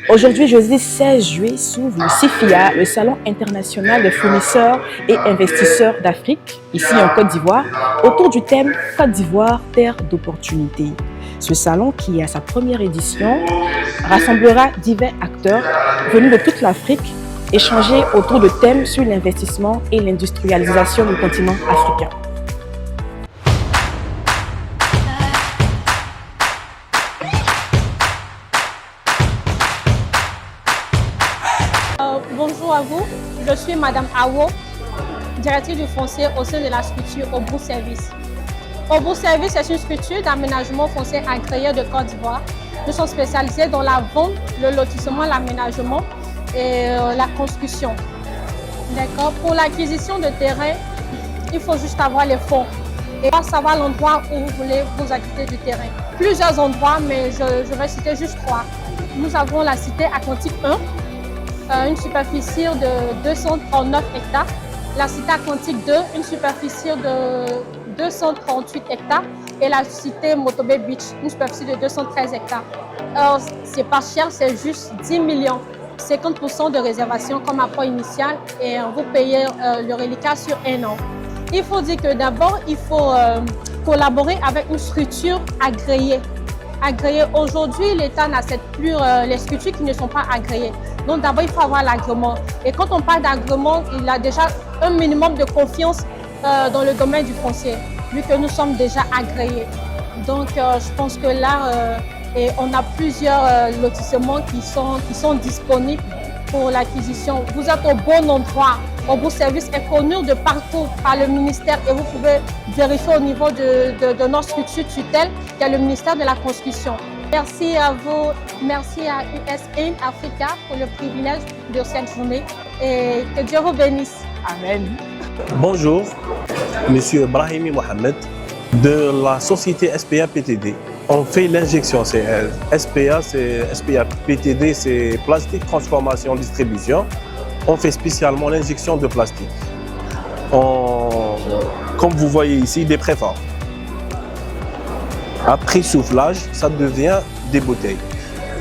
Aujourd'hui, jeudi 16 juillet, s'ouvre le CIFIA, le Salon international des fournisseurs et investisseurs d'Afrique, ici en Côte d'Ivoire, autour du thème Côte d'Ivoire, terre d'opportunités. Ce salon, qui est à sa première édition, rassemblera divers acteurs venus de toute l'Afrique, échanger autour de thèmes sur l'investissement et l'industrialisation du continent africain. Bonjour à vous, je suis Madame Awo, directrice du foncier au sein de la structure Obou Service. Obou Service est une structure d'aménagement foncier agréée de Côte d'Ivoire. Nous sommes spécialisés dans la vente, le lotissement, l'aménagement et la construction. D'accord. Pour l'acquisition de terrain, il faut juste avoir les fonds et savoir l'endroit où vous voulez vous acquitter du terrain. Plusieurs endroits, mais je vais citer juste 3. Nous avons la cité Atlantique 1, une superficie de 239 hectares. La cité Atlantique 2, une superficie de 238 hectares. Et la cité Motobe Beach, une superficie de 213 hectares. C'est pas cher, c'est juste 10 millions. 50% de réservation comme apport initial et vous payez le reliquat sur 1 an. Il faut dire que d'abord, il faut collaborer avec une structure agréée. Aujourd'hui, l'État n'accepte plus les structures qui ne sont pas agréées. Donc d'abord, il faut avoir l'agrément. Et quand on parle d'agrément, il a déjà un minimum de confiance dans le domaine du foncier, vu que nous sommes déjà agréés. Donc je pense que là, on a plusieurs lotissements qui sont disponibles pour l'acquisition. Vous êtes au bon endroit. Obou Service est connu de partout par le ministère et vous pouvez vérifier au niveau de notre structure tutelle, qui est le ministère de la Construction. Merci à vous, merci à USAID Africa pour le privilège de cette journée et que Dieu vous bénisse. Amen. Bonjour, Monsieur Brahimi Mohamed de la société SPA PTD. On fait l'injection, SPA PTD, c'est plastique transformation distribution. On fait spécialement l'injection de plastique. Comme vous voyez ici, des préforts. Après soufflage, ça devient des bouteilles.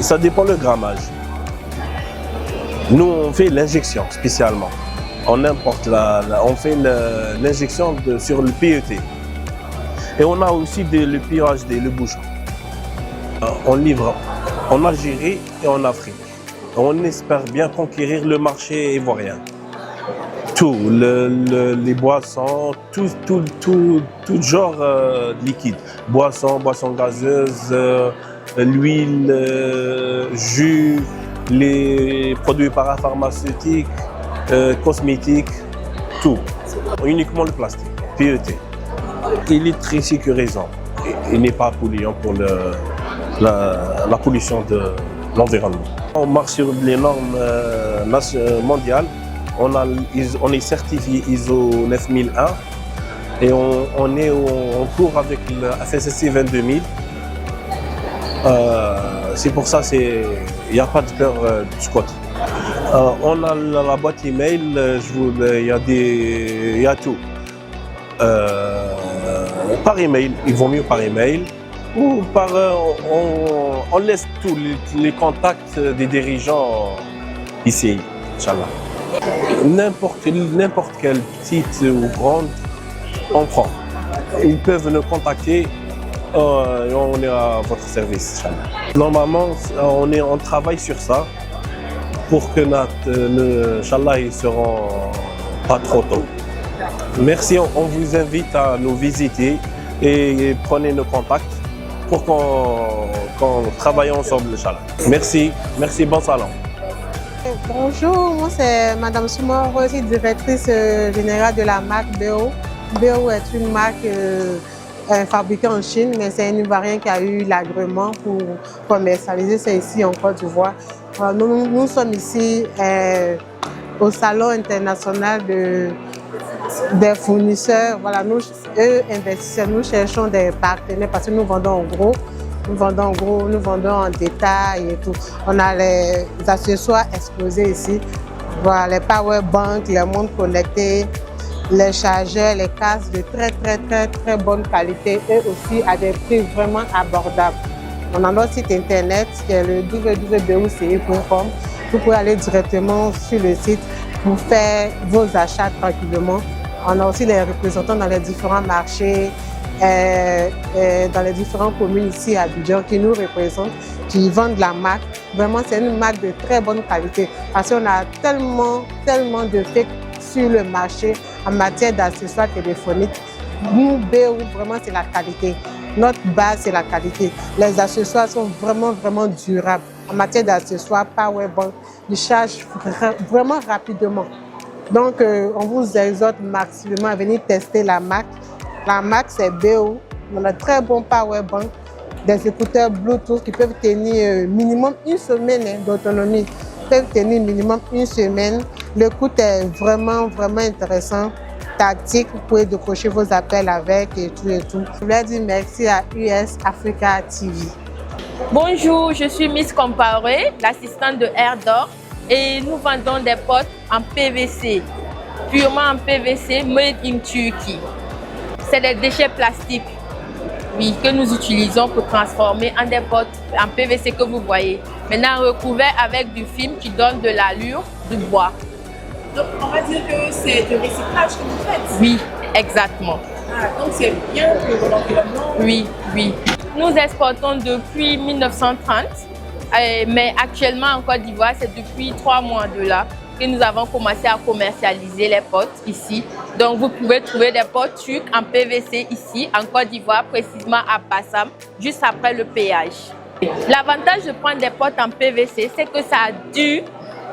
Ça dépend le grammage. Nous, on fait l'injection spécialement. On importe on fait l'injection sur le PET. Et on a aussi le PhD, le bouchon. On livre en Algérie et en Afrique. On espère bien conquérir le marché ivoirien. Tout, les boissons, tout genre liquide. Boissons gazeuses, l'huile, jus, les produits parapharmaceutiques, cosmétiques, tout. Uniquement le plastique, PET. Il est très sécurisant. Il n'est pas polluant pour la pollution de l'environnement. On marche sur les normes mondiales. On est certifié ISO 9001 et on est en cours avec le FSSC 22000. C'est pour ça qu'il n'y a pas de peur du squat. On a la boîte email, il y a tout. Par email, il vaut mieux par email. Ou on laisse tous les contacts des dirigeants ici, Inch'Allah. N'importe quelle petite ou grande, on prend. Ils peuvent nous contacter et on est à votre service, Inch'Allah. Normalement, on travaille sur ça pour que Inch'Allah, ils seront pas trop tôt. Merci, on vous invite à nous visiter et prenez nos contacts pour qu'on travaille ensemble, Inch'Allah. Merci, bon salon. Bonjour, moi c'est Madame Soumor, directrice générale de la marque BO. BO est une marque fabriquée en Chine, mais c'est un Ivoirien qui a eu l'agrément pour commercialiser ça ici en Côte d'Ivoire. Nous sommes ici au Salon international des fournisseurs. Voilà, nous, investisseurs, nous cherchons des partenaires parce que nous vendons en gros. Nous vendons en détail et tout. On a les accessoires exposés ici. Voilà, les power banks, les montres connectées, les chargeurs, les casques de très bonne qualité et aussi à des prix vraiment abordables. On a notre site internet qui est le www.bouce.com. Vous pouvez aller directement sur le site pour faire vos achats tranquillement. On a aussi les représentants dans les différents marchés, dans les différentes communes ici à Abidjan qui nous représentent, qui vendent la marque. Vraiment, c'est une marque de très bonne qualité parce qu'on a tellement de fake sur le marché en matière d'accessoires téléphoniques. Nous, BO, vraiment, c'est la qualité. Notre base, c'est la qualité. Les accessoires sont vraiment durables. En matière d'accessoires, Powerbank, ils chargent vraiment rapidement. Donc, on vous exhorte maximalement à venir tester la marque. La marque, c'est BO. On a un très bon Powerbank, des écouteurs Bluetooth qui peuvent tenir minimum une semaine d'autonomie. Ils peuvent tenir minimum une semaine. Le coût est vraiment intéressant. Tactique, vous pouvez décrocher vos appels avec et tout. Je voulais dire merci à US Africa TV. Bonjour, je suis Miss Comparé, l'assistante de Erdor, et nous vendons des potes en PVC, purement en PVC, made in Turkey. C'est des déchets plastiques, oui, que nous utilisons pour transformer en des potes en PVC que vous voyez. Maintenant recouverts avec du film qui donne de l'allure du bois. Donc, on va dire que c'est du recyclage que vous faites. Oui, exactement. Ah, donc, c'est bien pour l'environnement. Oui. Nous exportons depuis 1930, mais actuellement en Côte d'Ivoire, c'est depuis 3 mois de là que nous avons commencé à commercialiser les potes ici. Donc, vous pouvez trouver des potes turcs en PVC ici, en Côte d'Ivoire, précisément à Bassam, juste après le péage. L'avantage de prendre des potes en PVC, c'est que ça dure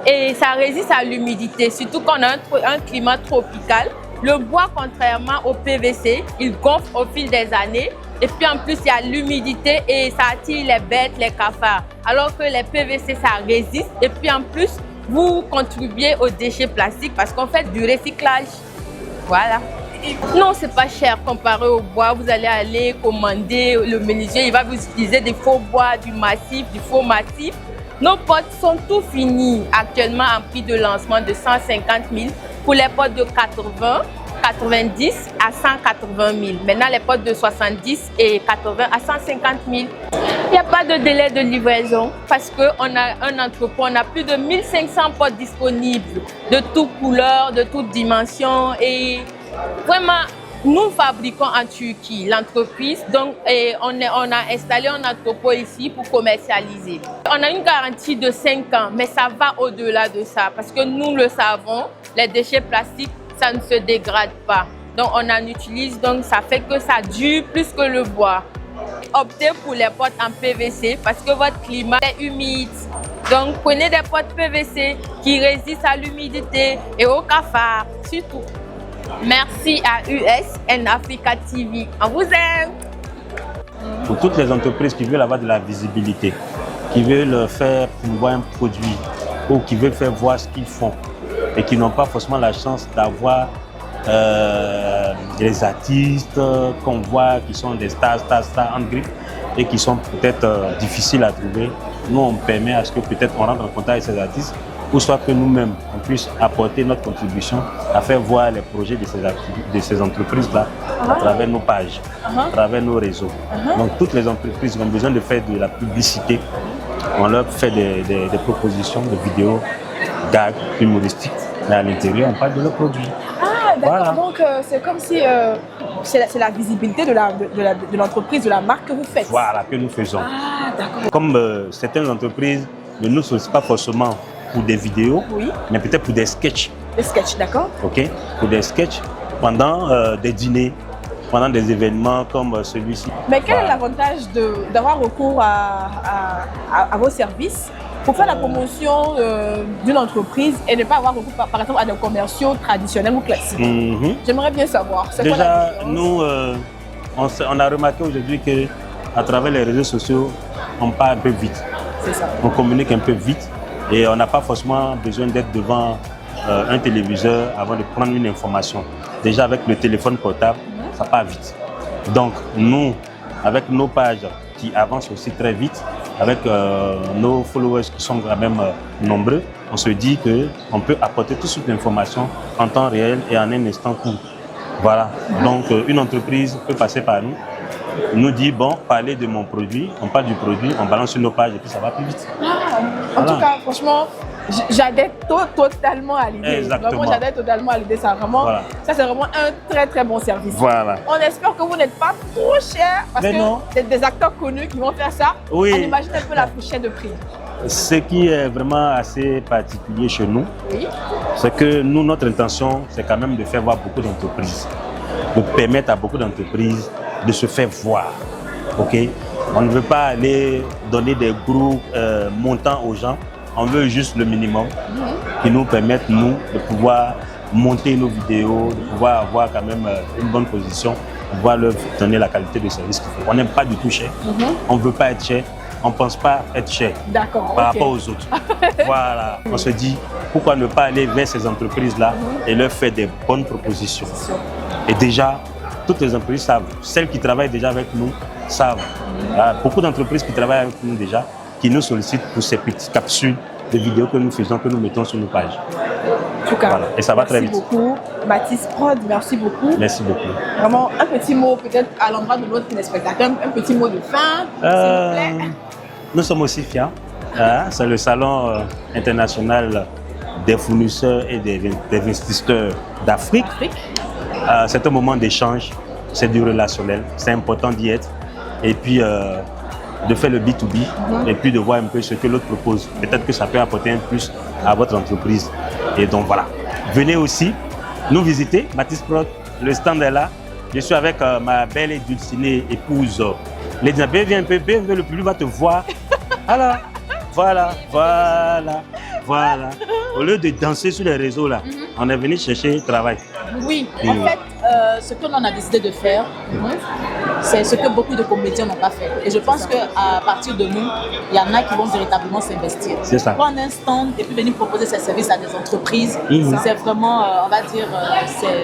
et ça résiste à l'humidité, surtout quand on a un climat tropical. Le bois, contrairement au PVC, il gonfle au fil des années. Et puis en plus, il y a l'humidité et ça attire les bêtes, les cafards. Alors que les PVC, ça résiste. Et puis en plus, vous contribuez aux déchets plastiques parce qu'on fait du recyclage. Voilà. Non, c'est pas cher comparé au bois. Vous allez aller commander le menuisier, il va vous utiliser des faux bois, du massif, du faux massif. Nos potes sont tout finis actuellement en prix de lancement de 150 000 pour les potes de 80, 90 à 180 000. Maintenant, les potes de 70 et 80 à 150 000. Il n'y a pas de délai de livraison parce qu'on a un entrepôt, on a plus de 1500 potes disponibles de toutes couleurs, de toutes dimensions et vraiment, nous fabriquons en Turquie l'entreprise, donc on a installé un entrepôt ici pour commercialiser. On a une garantie de 5 ans, mais ça va au-delà de ça parce que nous le savons, les déchets plastiques, ça ne se dégrade pas. Donc on en utilise, donc ça fait que ça dure plus que le bois. Optez pour les potes en PVC parce que votre climat est humide. Donc prenez des potes PVC qui résistent à l'humidité et au cafard, surtout. Merci à US and Africa TV. On vous aime. Pour toutes les entreprises qui veulent avoir de la visibilité, qui veulent faire promouvoir un produit ou qui veulent faire voir ce qu'ils font et qui n'ont pas forcément la chance d'avoir des artistes qu'on voit qui sont des stars en grip et qui sont peut-être difficiles à trouver. Nous, on permet à ce que peut-être on rentre en contact avec ces artistes ou soit que nous-mêmes, on puisse apporter notre contribution à faire voir les projets de ces entreprises-là à travers nos pages, à travers nos réseaux. Donc, toutes les entreprises qui ont besoin de faire de la publicité, on leur fait des propositions de vidéos, gags, humoristiques, mais à l'intérieur, on parle de leurs produits. Ah, d'accord. Voilà. Donc, c'est comme si c'est la visibilité de l'entreprise, de la marque que vous faites. Voilà, que nous faisons. Ah, d'accord. Comme certaines entreprises ne nous sollicitent pas forcément pour des vidéos, Oui. mais peut-être pour des sketchs. Des sketchs, d'accord. Ok, pour des sketchs pendant des dîners, pendant des événements comme celui-ci. Mais quel est l'avantage d'avoir recours à vos services pour faire la promotion d'une entreprise et ne pas avoir recours par exemple à des commerciaux traditionnels ou classiques? J'aimerais bien savoir. C'est quoi la Déjà, différence? nous, on a remarqué aujourd'hui qu'à travers les réseaux sociaux, on part un peu vite. C'est ça. On communique un peu vite et on n'a pas forcément besoin d'être devant un téléviseur avant de prendre une information. Déjà, avec le téléphone portable, ça part vite. Donc, nous, avec nos pages qui avancent aussi très vite, avec nos followers qui sont quand même nombreux, on se dit qu'on peut apporter toute cette information en temps réel et en un instant court. Voilà. Donc, une entreprise peut passer par nous nous dit, bon, parlez de mon produit, on parle du produit, on balance sur nos pages et puis ça va plus vite. En tout cas, franchement, j'adhère totalement à l'idée. Exactement. Vraiment, j'adhère totalement à l'idée. Ça c'est vraiment un très très bon service. Voilà. On espère que vous n'êtes pas trop cher parce Mais que non. des acteurs connus qui vont faire ça. Oui. On imagine un peu la fourchette de prix. Ce qui est vraiment assez particulier chez nous, Oui. c'est que nous, notre intention, c'est quand même de faire voir beaucoup d'entreprises, de permettre à beaucoup d'entreprises de se faire voir. Ok? On ne veut pas aller donner des gros montants aux gens, on veut juste le minimum qui nous permette, nous, de pouvoir monter nos vidéos, de pouvoir avoir quand même une bonne position, de pouvoir leur donner la qualité de service qu'il faut. On n'aime pas du tout cher, on ne veut pas être cher, on ne pense pas être cher D'accord. par ok. rapport aux autres. Voilà, on se dit pourquoi ne pas aller vers ces entreprises-là et leur faire des bonnes propositions. Et déjà, toutes les entreprises savent, celles qui travaillent déjà avec nous savent. Beaucoup d'entreprises qui travaillent avec nous déjà, qui nous sollicitent pour ces petites capsules de vidéos que nous faisons, que nous mettons sur nos pages. En tout cas, Voilà. Et ça va très vite. Merci beaucoup. Baptiste Prod, merci beaucoup. Merci beaucoup. Vraiment, un petit mot peut-être à l'endroit de notre téléspectateur, un petit mot de fin, s'il vous plaît. Nous sommes aussi fiers. C'est le salon international des fournisseurs et des investisseurs d'Afrique. C'est un moment d'échange, c'est du relationnel, c'est important d'y être. Et puis de faire le B2B et puis de voir un peu ce que l'autre propose. Peut-être que ça peut apporter un plus à votre entreprise. Et donc voilà. Venez aussi nous visiter, Baptiste Prod, le stand est là. Je suis avec ma belle et dulcinée épouse. Lédina, viens un peu, le public va te voir. Voilà. Au lieu de danser sur les réseaux là, on est venu chercher travail. Oui, en fait, ce que l'on a décidé de faire, c'est ce que beaucoup de comédiens n'ont pas fait. Et je pense qu'à partir de nous, il y en a qui vont véritablement s'investir. C'est ça. Prendre un stand et puis venir proposer ses services à des entreprises, c'est vraiment, on va dire,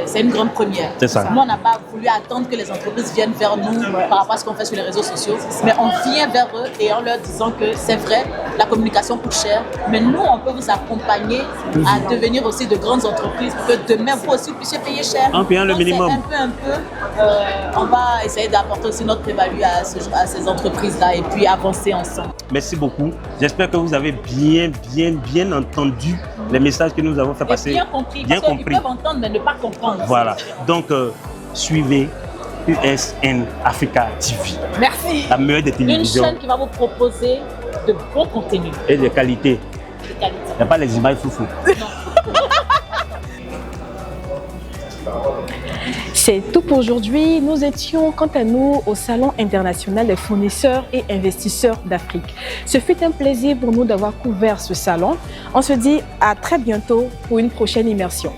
c'est une grande première. C'est ça. Nous, on n'a pas voulu attendre que les entreprises viennent vers nous par rapport à ce qu'on fait sur les réseaux sociaux, mais on vient vers eux et en leur disant que c'est vrai, la communication coûte cher, mais nous, on peut vous accompagner à devenir aussi de grandes entreprises pour que demain, vous aussi, vous puissiez payer cher. En payant le Donc, minimum. Un peu, on va essayer d'apporter aussi notre plus-value à ces entreprises-là et puis avancer ensemble. Merci beaucoup. J'espère que vous avez bien entendu les messages que nous avons fait passer. Et bien compris, Bien parce qu'ils compris. peuvent entendre mais ne pas comprendre. Voilà. Donc, suivez USN Africa TV. Merci. La meilleure des Une télévisions chaîne qui va vous proposer de bons contenus et de qualité. de qualité. Il n'y a pas les images foufou. C'est tout pour aujourd'hui. Nous étions, quant à nous, au Salon international des fournisseurs et investisseurs d'Afrique. Ce fut un plaisir pour nous d'avoir couvert ce salon. On se dit à très bientôt pour une prochaine immersion.